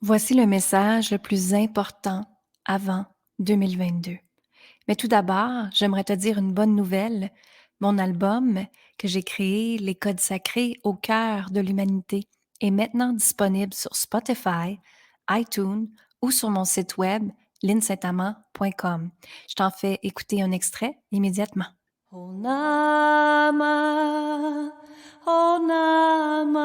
Voici le message le plus important avant 2022. Mais tout d'abord, j'aimerais te dire une bonne nouvelle. Mon album que j'ai créé, Les Codes sacrés au cœur de l'humanité, est maintenant disponible sur Spotify, iTunes ou sur mon site web linsaintamant.com. Je t'en fais écouter un extrait immédiatement. Oh Nama, oh Nama,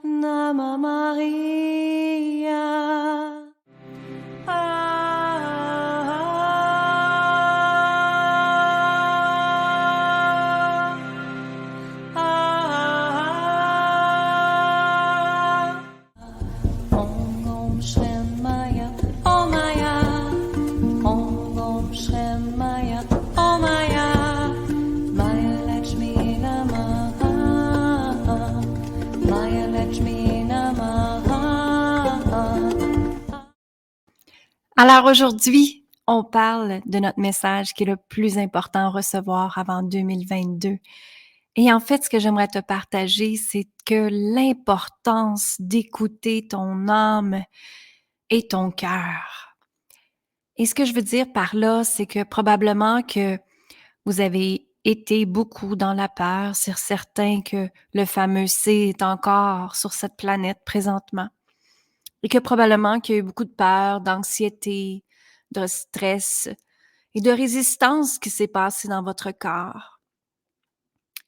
Nama Maria. Om Shem Maya, Om Maya, Om Shem Maya, Om Maya, Maya Lakshmi Namaha, Maya Lakshmi Namaha. Alors aujourd'hui, on parle de notre message qui est le plus important à recevoir avant 2022. Et en fait, ce que j'aimerais te partager, c'est que l'importance d'écouter ton âme et ton cœur. Et ce que je veux dire par là, c'est que probablement que vous avez été beaucoup dans la peur, c'est certain que le fameux C est encore sur cette planète présentement. Et que probablement qu'il y a eu beaucoup de peur, d'anxiété, de stress et de résistance qui s'est passée dans votre corps.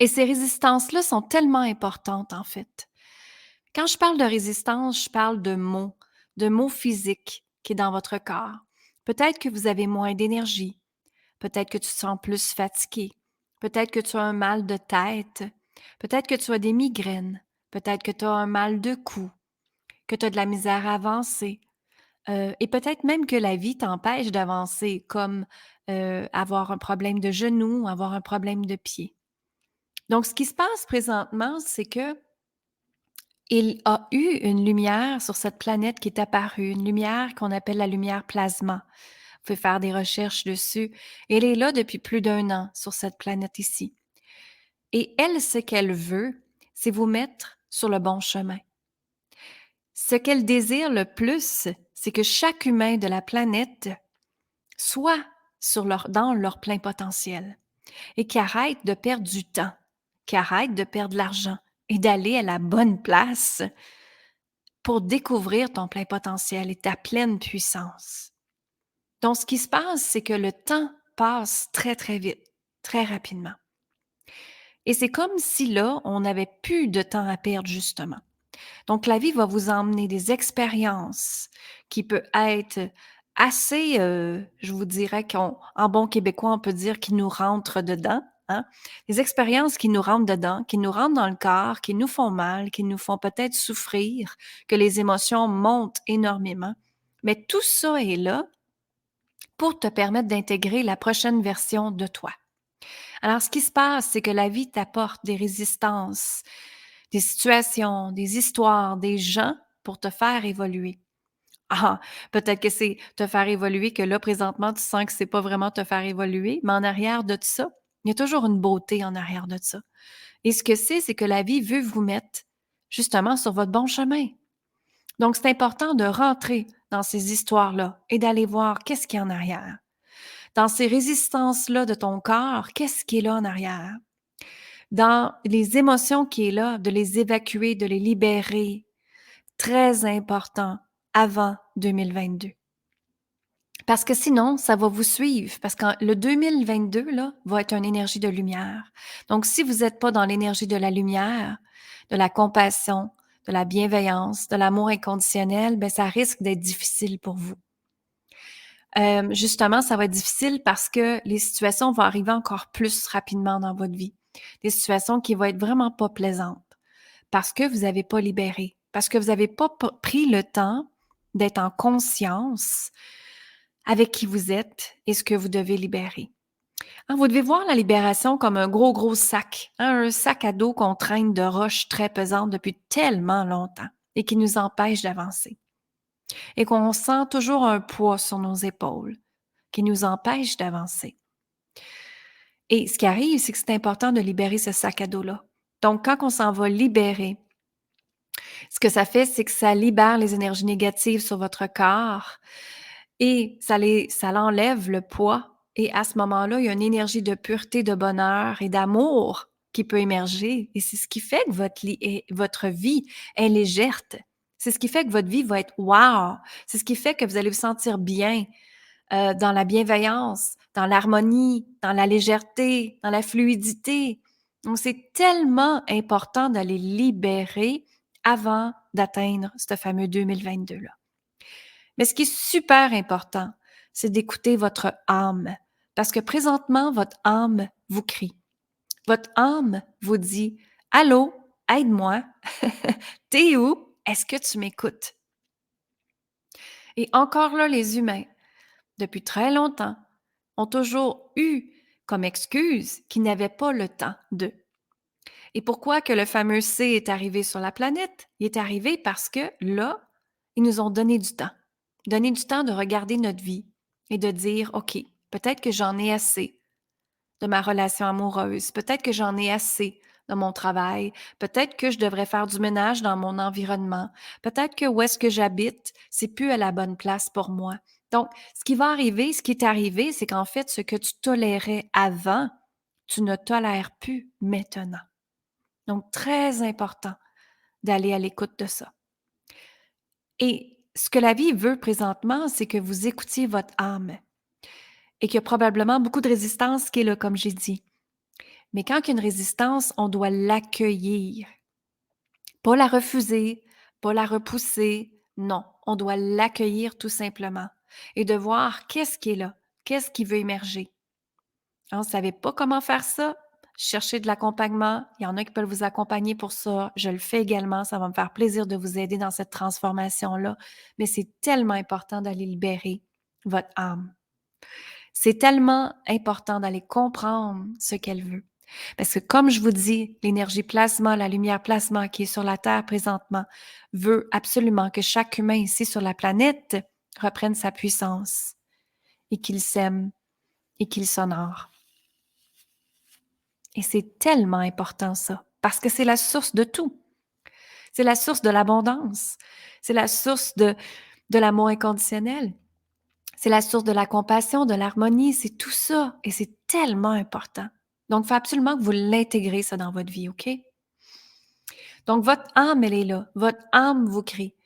Et ces résistances-là sont tellement importantes, en fait. Quand je parle de résistance, je parle de mots physiques qui est dans votre corps. Peut-être que vous avez moins d'énergie. Peut-être que tu te sens plus fatigué. Peut-être que tu as un mal de tête. Peut-être que tu as des migraines. Peut-être que tu as un mal de cou, que tu as de la misère à avancer. Et peut-être même que la vie t'empêche d'avancer, comme avoir un problème de genou, avoir un problème de pied. Donc, ce qui se passe présentement, c'est que il a eu une lumière sur cette planète qui est apparue, une lumière qu'on appelle la lumière plasma. Vous pouvez faire des recherches dessus. Elle est là depuis plus d'1 an sur cette planète ici. Et elle, ce qu'elle veut, c'est vous mettre sur le bon chemin. Ce qu'elle désire le plus, c'est que chaque humain de la planète soit dans leur plein potentiel et qui arrête de perdre du temps, qui arrête de perdre de l'argent et d'aller à la bonne place pour découvrir ton plein potentiel et ta pleine puissance. Donc, ce qui se passe, c'est que le temps passe très, très vite, très rapidement. Et c'est comme si là, on n'avait plus de temps à perdre, justement. Donc, la vie va vous emmener des expériences qui peuvent être assez, je vous dirais qu'en bon québécois, on peut dire qui nous rentrent dedans, hein? Des expériences qui nous rentrent dedans, qui nous rentrent dans le corps, qui nous font mal, qui nous font peut-être souffrir, que les émotions montent énormément. Mais tout ça est là pour te permettre d'intégrer la prochaine version de toi. Alors, ce qui se passe, c'est que la vie t'apporte des résistances, des situations, des histoires, des gens pour te faire évoluer. Ah, peut-être que c'est te faire évoluer que là, présentement, tu sens que c'est pas vraiment te faire évoluer, mais en arrière de ça, il y a toujours une beauté en arrière de ça. Et ce que c'est que la vie veut vous mettre justement sur votre bon chemin. Donc, c'est important de rentrer dans ces histoires-là et d'aller voir qu'est-ce qu'il y a en arrière. Dans ces résistances-là de ton corps, qu'est-ce qui est là en arrière? Dans les émotions qui est là, de les évacuer, de les libérer. Très important avant 2022. Parce que sinon, ça va vous suivre. Parce que le 2022, là, va être une énergie de lumière. Donc, si vous n'êtes pas dans l'énergie de la lumière, de la compassion, de la bienveillance, de l'amour inconditionnel, ben ça risque d'être difficile pour vous. Justement, ça va être difficile parce que les situations vont arriver encore plus rapidement dans votre vie. Des situations qui vont être vraiment pas plaisantes parce que vous n'avez pas libéré, parce que vous n'avez pas pris le temps d'être en conscience avec qui vous êtes et ce que vous devez libérer. Hein, vous devez voir la libération comme un gros, gros sac, hein, un sac à dos qu'on traîne de roches très pesantes depuis tellement longtemps et qui nous empêche d'avancer. Et qu'on sent toujours un poids sur nos épaules qui nous empêche d'avancer. Et ce qui arrive, c'est que c'est important de libérer ce sac à dos-là. Donc, quand on s'en va libérer, Ce que ça fait, c'est que ça libère les énergies négatives sur votre corps et ça l'enlève le poids. Et à ce moment-là, il y a une énergie de pureté, de bonheur et d'amour qui peut émerger. Et c'est ce qui fait que votre vie est légère. C'est ce qui fait que votre vie va être wow. C'est ce qui fait que vous allez vous sentir bien dans la bienveillance, dans l'harmonie, dans la légèreté, dans la fluidité. Donc, c'est tellement important d'aller libérer avant d'atteindre ce fameux 2022-là. Mais ce qui est super important, c'est d'écouter votre âme. Parce que présentement, votre âme vous crie. Votre âme vous dit: Allô, aide-moi. T'es où? Est-ce que tu m'écoutes? Et encore là, les humains, depuis très longtemps, ont toujours eu comme excuse qu'ils n'avaient pas le temps de. Et pourquoi que le fameux C est arrivé sur la planète? Il est arrivé parce que là, ils nous ont donné du temps. Donné du temps de regarder notre vie et de dire, OK, peut-être que j'en ai assez de ma relation amoureuse, peut-être que j'en ai assez de mon travail, peut-être que je devrais faire du ménage dans mon environnement, peut-être que où est-ce que j'habite, c'est plus à la bonne place pour moi. Donc, ce qui va arriver, ce qui est arrivé, c'est qu'en fait, ce que tu tolérais avant, tu ne tolères plus maintenant. Donc, très important d'aller à l'écoute de ça. Et ce que la vie veut présentement, c'est que vous écoutiez votre âme et qu'il y a probablement beaucoup de résistance qui est là, comme j'ai dit. Mais quand il y a une résistance, on doit l'accueillir. Pas la refuser, pas la repousser. Non, on doit l'accueillir tout simplement et de voir qu'est-ce qui est là, qu'est-ce qui veut émerger. On ne savait pas comment faire ça. Cherchez de l'accompagnement. Il y en a qui peuvent vous accompagner pour ça. Je le fais également. Ça va me faire plaisir de vous aider dans cette transformation-là. Mais c'est tellement important d'aller libérer votre âme. C'est tellement important d'aller comprendre ce qu'elle veut. Parce que comme je vous dis, l'énergie plasma, la lumière plasma qui est sur la Terre présentement, veut absolument que chaque humain ici sur la planète reprenne sa puissance et qu'il s'aime et qu'il s'honore. Et c'est tellement important ça, parce que c'est la source de tout. C'est la source de l'abondance. C'est la source de l'amour inconditionnel. C'est la source de la compassion, de l'harmonie. C'est tout ça. Et c'est tellement important. Donc, il faut absolument que vous l'intégrez ça dans votre vie, OK? Donc, votre âme, elle est là. Votre âme vous crie.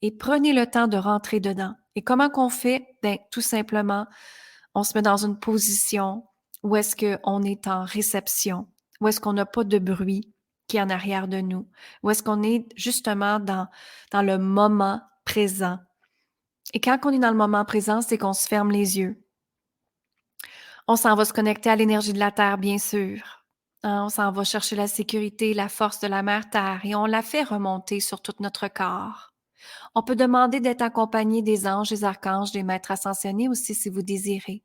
Et prenez le temps de rentrer dedans. Et comment qu'on fait? Ben, tout simplement, on se met dans une position où est-ce qu'on est en réception, où est-ce qu'on n'a pas de bruit qui est en arrière de nous, où est-ce qu'on est justement dans le moment présent. Et quand on est dans le moment présent, c'est qu'on se ferme les yeux. On s'en va se connecter à l'énergie de la Terre, bien sûr. Hein, on s'en va chercher la sécurité, la force de la Mère Terre et on la fait remonter sur tout notre corps. On peut demander d'être accompagné des anges, des archanges, des maîtres ascensionnés aussi si vous désirez.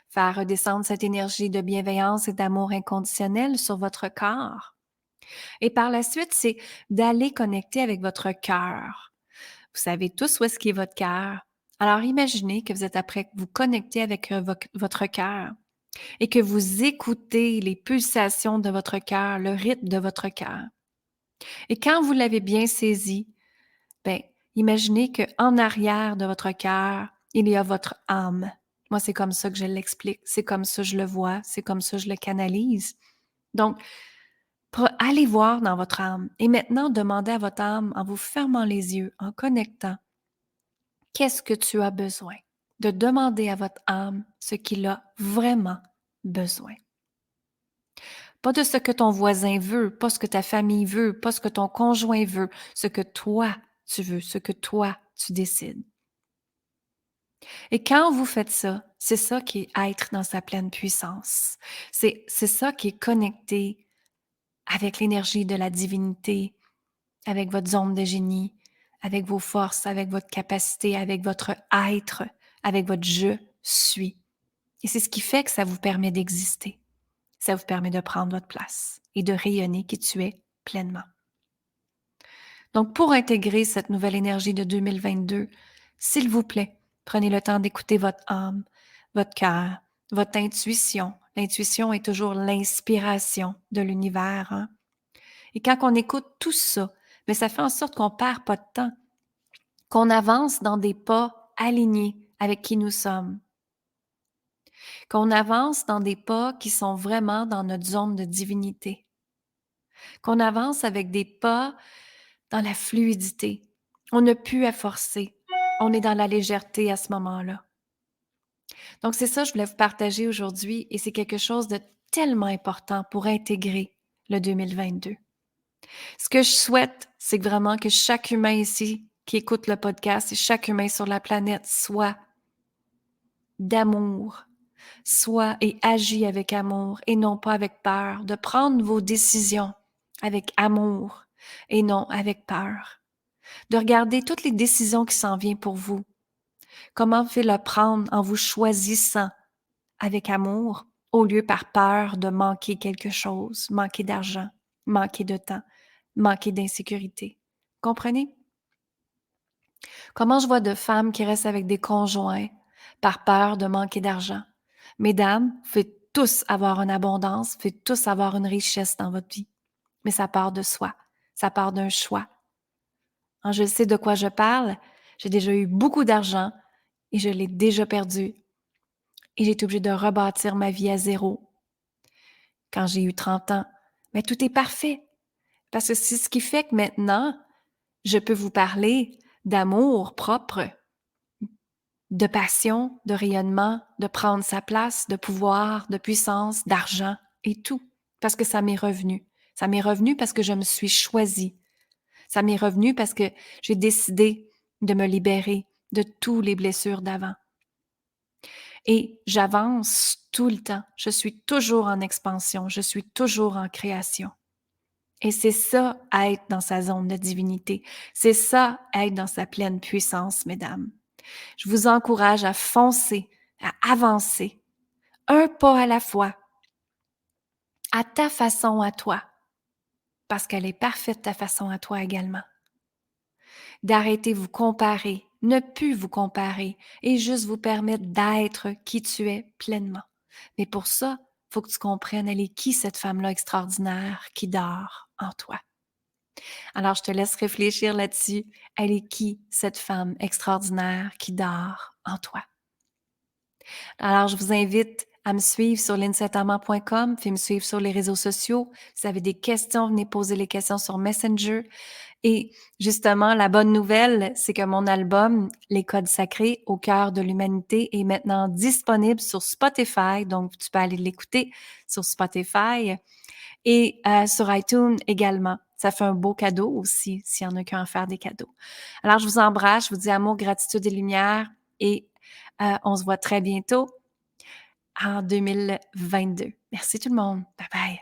Faire redescendre cette énergie de bienveillance et d'amour inconditionnel sur votre corps. Et par la suite, c'est d'aller connecter avec votre cœur. Vous savez tous où est-ce qu'est votre cœur. Alors imaginez que vous êtes après vous connecter avec votre cœur et que vous écoutez les pulsations de votre cœur, le rythme de votre cœur. Et quand vous l'avez bien saisi, ben, imaginez qu'en arrière de votre cœur, il y a votre âme. Moi, c'est comme ça que je l'explique, c'est comme ça que je le vois, c'est comme ça que je le canalise. Donc, allez voir dans votre âme et maintenant, demandez à votre âme, en vous fermant les yeux, en connectant, qu'est-ce que tu as besoin? De demander à votre âme ce qu'il a vraiment besoin. Pas de ce que ton voisin veut, pas ce que ta famille veut, pas ce que ton conjoint veut, ce que toi tu veux, ce que toi tu décides. Et quand vous faites ça, c'est ça qui est être dans sa pleine puissance. C'est ça qui est connecté avec l'énergie de la divinité, avec votre zone de génie, avec vos forces, avec votre capacité, avec votre être, avec votre je suis. Et c'est ce qui fait que ça vous permet d'exister. Ça vous permet de prendre votre place et de rayonner qui tu es pleinement. Donc, pour intégrer cette nouvelle énergie de 2022, s'il vous plaît, prenez le temps d'écouter votre âme, votre cœur, votre intuition. L'intuition est toujours l'inspiration de l'univers. Hein? Et quand on écoute tout ça, mais ça fait en sorte qu'on perd pas de temps, qu'on avance dans des pas alignés avec qui nous sommes, qu'on avance dans des pas qui sont vraiment dans notre zone de divinité, qu'on avance avec des pas dans la fluidité. On n'a plus à forcer. On est dans la légèreté à ce moment-là. Donc, c'est ça que je voulais vous partager aujourd'hui et c'est quelque chose de tellement important pour intégrer le 2022. Ce que je souhaite, c'est que vraiment que chaque humain ici qui écoute le podcast et chaque humain sur la planète soit d'amour, soit et agit avec amour et non pas avec peur, de prendre vos décisions avec amour et non avec peur, de regarder toutes les décisions qui s'en viennent pour vous. Comment vous le prendre en vous choisissant avec amour au lieu par peur de manquer quelque chose, manquer d'argent, manquer de temps, manquer d'insécurité. Comprenez? Comment je vois de femmes qui restent avec des conjoints par peur de manquer d'argent. Mesdames, vous faites tous avoir une abondance, vous faites tous avoir une richesse dans votre vie. Mais ça part de soi, ça part d'un choix. Quand je sais de quoi je parle, j'ai déjà eu beaucoup d'argent et je l'ai déjà perdu. Et j'ai été obligée de rebâtir ma vie à zéro quand j'ai eu 30 ans. Mais tout est parfait parce que c'est ce qui fait que maintenant, je peux vous parler d'amour propre, de passion, de rayonnement, de prendre sa place, de pouvoir, de puissance, d'argent et tout. Parce que ça m'est revenu. Ça m'est revenu parce que je me suis choisie. Ça m'est revenu parce que j'ai décidé de me libérer de toutes les blessures d'avant. Et j'avance tout le temps. Je suis toujours en expansion. Je suis toujours en création. Et c'est ça, être dans sa zone de divinité. C'est ça, être dans sa pleine puissance, mesdames. Je vous encourage à foncer, à avancer, un pas à la fois, à ta façon à toi, parce qu'elle est parfaite ta façon à toi également. D'arrêter vous comparer, ne plus vous comparer et juste vous permettre d'être qui tu es pleinement. Mais pour ça, il faut que tu comprennes, elle est qui cette femme-là extraordinaire qui dort en toi. Alors, je te laisse réfléchir là-dessus. Elle est qui cette femme extraordinaire qui dort en toi? Alors, je vous invite à me suivre sur linsetamant.com, puis me suivre sur les réseaux sociaux. Si vous avez des questions, venez poser les questions sur Messenger. Et justement, la bonne nouvelle, c'est que mon album, Les Codes Sacrés au cœur de l'humanité, est maintenant disponible sur Spotify. Donc, tu peux aller l'écouter sur Spotify et sur iTunes également. Ça fait un beau cadeau aussi, s'il y en a qui ont à faire des cadeaux. Alors, je vous embrasse, je vous dis amour, gratitude et lumière et on se voit très bientôt en 2022. Merci tout le monde. Bye bye.